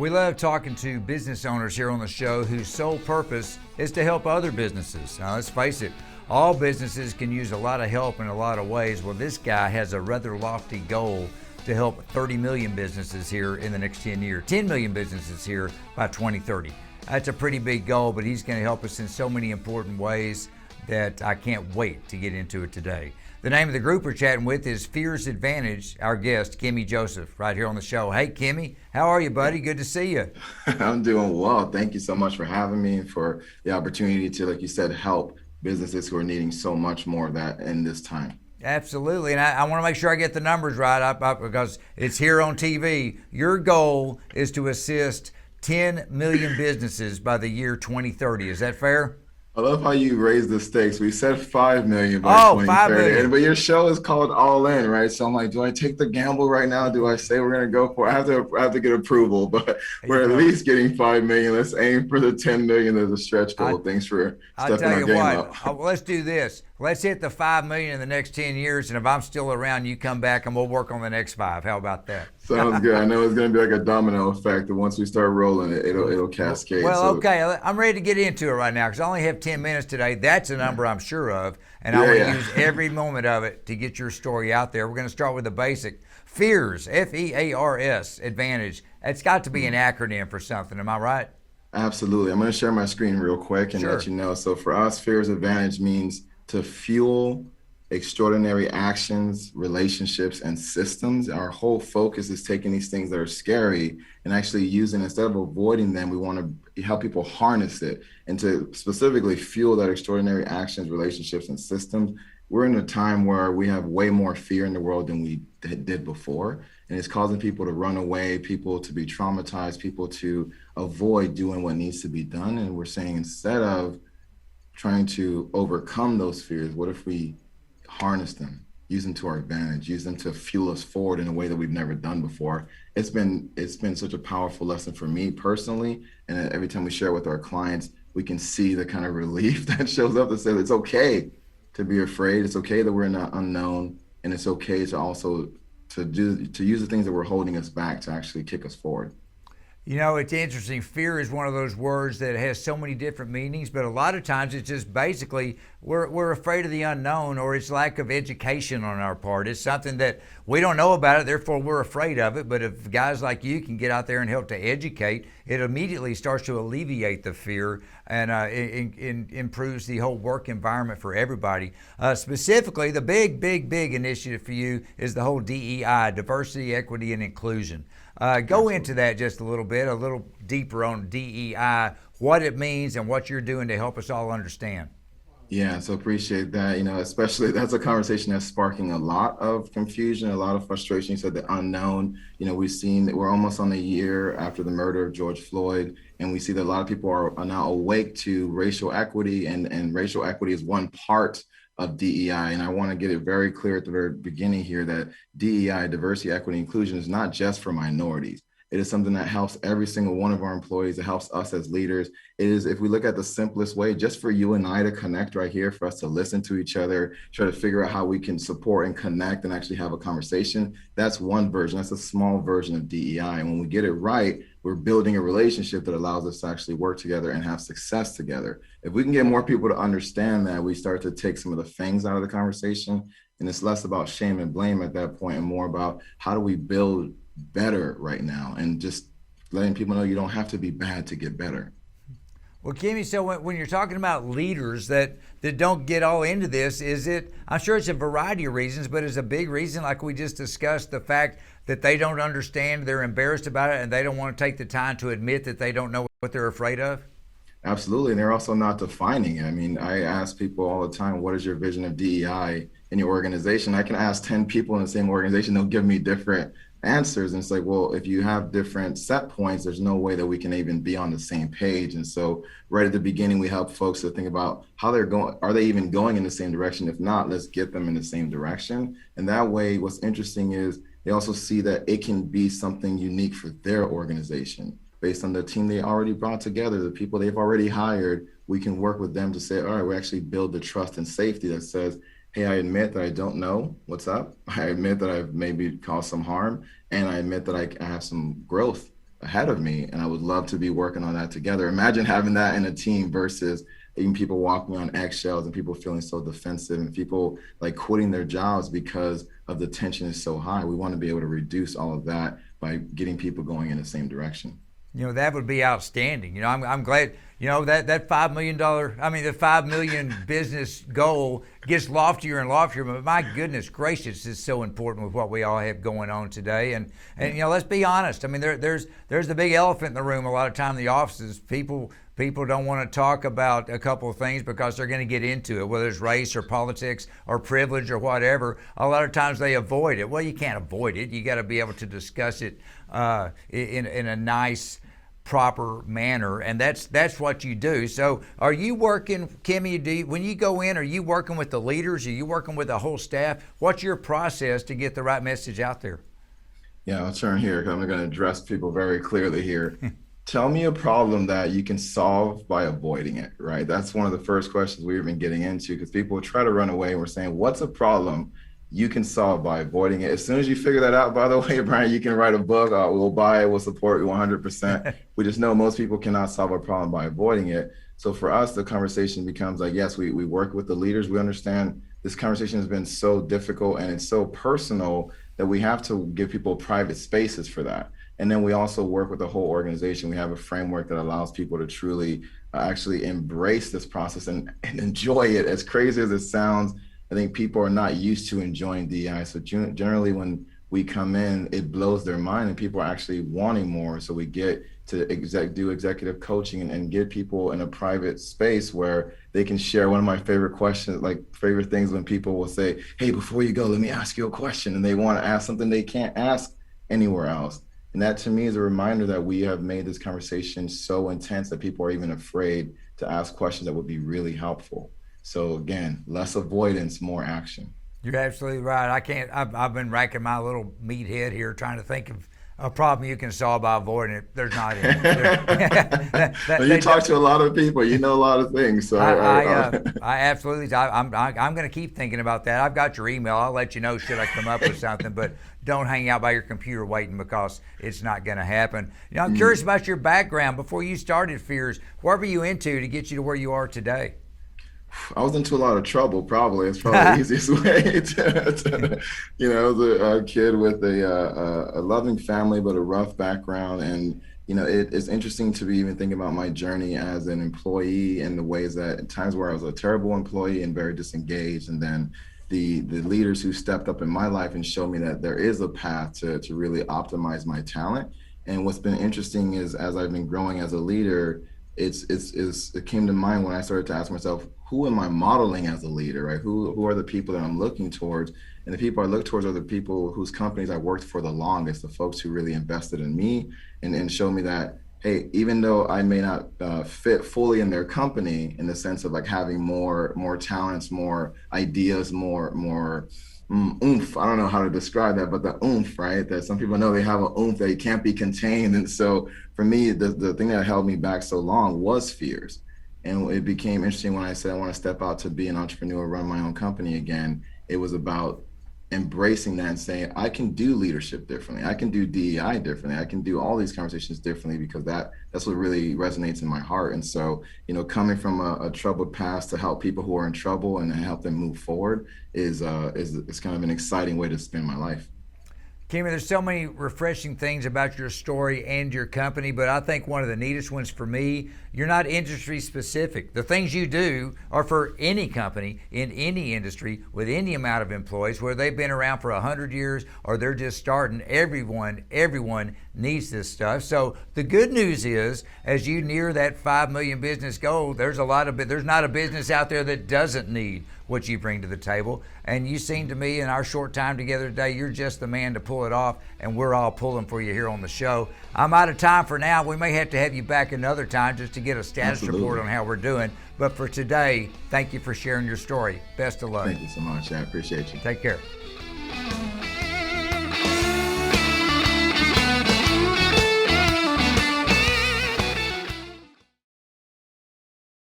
We love talking to business owners here on the show whose sole purpose is to help other businesses. Now, let's face it, all businesses can use a lot of help in a lot of ways. Well, this guy has a rather lofty goal to help 30 million businesses here in the next 10 years, 10 million businesses here by 2030. That's a pretty big goal, but he's going to help us in so many important ways that I can't wait to get into it today. The name of the group we're chatting with is Fears Advantage. Our guest, Kemy Joseph, right here on the show. Hey, Kemy, how are you, buddy? Good to see you. I'm doing well. Thank you so much for having me and for the opportunity to, like you said, help businesses who are needing so much more of that in this time. Absolutely, and I want to make sure I get the numbers right because it's here on TV. Your goal is to assist 10 million businesses by the year 2030. Is that fair? I love how you raised the stakes. We said 5 million by 2030, 5 million. but your show is called All In, right? So I'm like, do I take the gamble right now? Do I say we're gonna go for it? I have to get approval, but we're at least getting 5 million. Let's aim for the 10 million as a stretch goal. Thanks for stepping our game up. Let's do this. Let's hit the 5 million in the next 10 years, and if I'm still around, you come back and we'll work on the next 5. How about that? Sounds good. I know it's going to be like a domino effect, and once we start rolling, it'll cascade. Well, okay, I'm ready to get into it right now because I only have 10 minutes today. That's a number I'm sure of, and I want to use every moment of it to get your story out there. We're going to start with the basic. Fears, F-E-A-R-S, Advantage. It's got to be an acronym for something. Am I right? Absolutely. I'm going to share my screen real quick and let you know. So for us, Fears Advantage means to fuel extraordinary actions, relationships, and systems. Our whole focus is taking these things that are scary and actually using, instead of avoiding them, we want to help people harness it and to specifically fuel that extraordinary actions, relationships, and systems. We're in a time where we have way more fear in the world than we did before. And it's causing people to run away, people to be traumatized, people to avoid doing what needs to be done. And we're saying, instead of trying to overcome those fears, what if we harness them, use them to our advantage, use them to fuel us forward in a way that we've never done before? It's been such a powerful lesson for me personally. And every time we share with our clients, we can see the kind of relief that shows up that says it's okay to be afraid. It's okay that we're in the unknown. And it's okay to also to use the things that were holding us back to actually kick us forward. You know, it's interesting. Fear is one of those words that has so many different meanings, but a lot of times it's just basically we're afraid of the unknown, or it's lack of education on our part. It's something that we don't know about it, therefore we're afraid of it. But if guys like you can get out there and help to educate, it immediately starts to alleviate the fear and improves the whole work environment for everybody. Specifically, the big initiative for you is the whole DEI, diversity, equity, and inclusion. Go into that just a little deeper on DEI, what it means and what you're doing to help us all understand. Yeah, so appreciate that. You know, especially that's a conversation that's sparking a lot of confusion, a lot of frustration. You said the unknown. You know, we've seen that we're almost on a year after the murder of George Floyd, and we see that a lot of people are now awake to racial equity, and racial equity is one part of DEI. And I want to get it very clear at the very beginning here that DEI, diversity, equity, inclusion, is not just for minorities. It is something that helps every single one of our employees. It helps us as leaders. It is, if we look at the simplest way, just for you and I to connect right here, for us to listen to each other, try to figure out how we can support and connect and actually have a conversation. That's one version. That's a small version of DEI. And when we get it right, we're building a relationship that allows us to actually work together and have success together. If we can get more people to understand that, we start to take some of the fangs out of the conversation. And it's less about shame and blame at that point and more about how do we build better right now, and just letting people know you don't have to be bad to get better. Well, Kemy, so when you're talking about leaders that don't get all into this, I'm sure it's a variety of reasons, but is a big reason, like we just discussed, the fact that they don't understand, they're embarrassed about it, and they don't want to take the time to admit that they don't know what they're afraid of? Absolutely, and they're also not defining it. I mean, I ask people all the time, what is your vision of DEI in your organization? I can ask 10 people in the same organization, they'll give me different answers. And it's like, well, if you have different set points, there's no way that we can even be on the same page. And so right at the beginning, we help folks to think about how they're going. Are they even going in the same direction? If not, let's get them in the same direction. And that way, what's interesting is they also see that it can be something unique for their organization based on the team they already brought together, the people they've already hired. We can work with them to say, all right, we actually build the trust and safety that says, hey, I admit that I don't know what's up. I admit that I've maybe caused some harm, and I admit that I have some growth ahead of me, and I would love to be working on that together. Imagine having that in a team versus even people walking on eggshells and people feeling so defensive and people like quitting their jobs because of the tension is so high. We want to be able to reduce all of that by getting people going in the same direction. That would be outstanding. I'm glad, that $5 million, the 5 million business goal gets loftier and loftier, but my goodness gracious, is so important with what we all have going on today. And let's be honest. There's the big elephant in the room. A lot of time in the offices, people don't want to talk about a couple of things because they're going to get into it, whether it's race or politics or privilege or whatever. A lot of times they avoid it. Well, you can't avoid it. You got to be able to discuss it in a nice, proper manner, and that's what you do. So are you working, Kemy, when you go in, are you working with the leaders? Are you working with the whole staff? What's your process to get the right message out there? Yeah, I'll turn here because I'm going to address people very clearly here. Tell me a problem that you can solve by avoiding it, right? That's one of the first questions we've been getting into, because people try to run away and we're saying, what's a problem you can solve by avoiding it? As soon as you figure that out, by the way, Brian, you can write a book. We'll buy it. We'll support you 100%. We just know most people cannot solve a problem by avoiding it. So for us, the conversation becomes like, yes, we work with the leaders. We understand this conversation has been so difficult and it's so personal that we have to give people private spaces for that. And then we also work with the whole organization. We have a framework that allows people to truly actually embrace this process and enjoy it. As crazy as it sounds, I think people are not used to enjoying DEI. So generally when we come in, it blows their mind and people are actually wanting more. So we get to do executive coaching and get people in a private space where they can share. One of my favorite questions, like favorite things, when people will say, hey, before you go, let me ask you a question. And they want to ask something they can't ask anywhere else. And that to me is a reminder that we have made this conversation so intense that people are even afraid to ask questions that would be really helpful. So again, less avoidance, more action. You're absolutely right. I've been racking my little meat head here trying to think of a problem you can solve by avoiding it. There's not any. You talk to a lot of people. You know a lot of things. So I absolutely. I'm going to keep thinking about that. I've got your email. I'll let you know should I come up with something. But don't hang out by your computer waiting, because it's not going to happen. I'm curious about your background. Before you started Fears, what were you into to get you to where you are today? I was into a lot of trouble, probably. It's probably the easiest way to I was a kid with a loving family, but a rough background. And, it's interesting to be even thinking about my journey as an employee and the ways that at times where I was a terrible employee and very disengaged. And then the leaders who stepped up in my life and showed me that there is a path to really optimize my talent. And what's been interesting is as I've been growing as a leader, it came to mind when I started to ask myself, who am I modeling as a leader, right? Who are the people that I'm looking towards? And the people I look towards are the people whose companies I worked for the longest, the folks who really invested in me and showed me that, hey, even though I may not fit fully in their company in the sense of like having more talents, more ideas, more oomph. I don't know how to describe that, but the oomph, right? That some people know they have an oomph that can't be contained. And so for me, the thing that held me back so long was fears. And it became interesting when I said I want to step out to be an entrepreneur, run my own company again. It was about embracing that and saying, I can do leadership differently. I can do DEI differently. I can do all these conversations differently, because that's what really resonates in my heart. And so, coming from a troubled past to help people who are in trouble and help them move forward is kind of an exciting way to spend my life. Kemy, there's so many refreshing things about your story and your company, but I think one of the neatest ones for me, you're not industry specific. The things you do are for any company in any industry with any amount of employees, whether they've been around for 100 years or they're just starting. Everyone needs this stuff. So the good news is, as you near that 5 million business goal, there's not a business out there that doesn't need what you bring to the table. And you seem to me in our short time together today, you're just the man to pull it off, and we're all pulling for you here on the show. I'm out of time for now. We may have to have you back another time just to get a status report on how we're doing. But for today, thank you for sharing your story. Best of luck. Thank you so much. I appreciate you. Take care.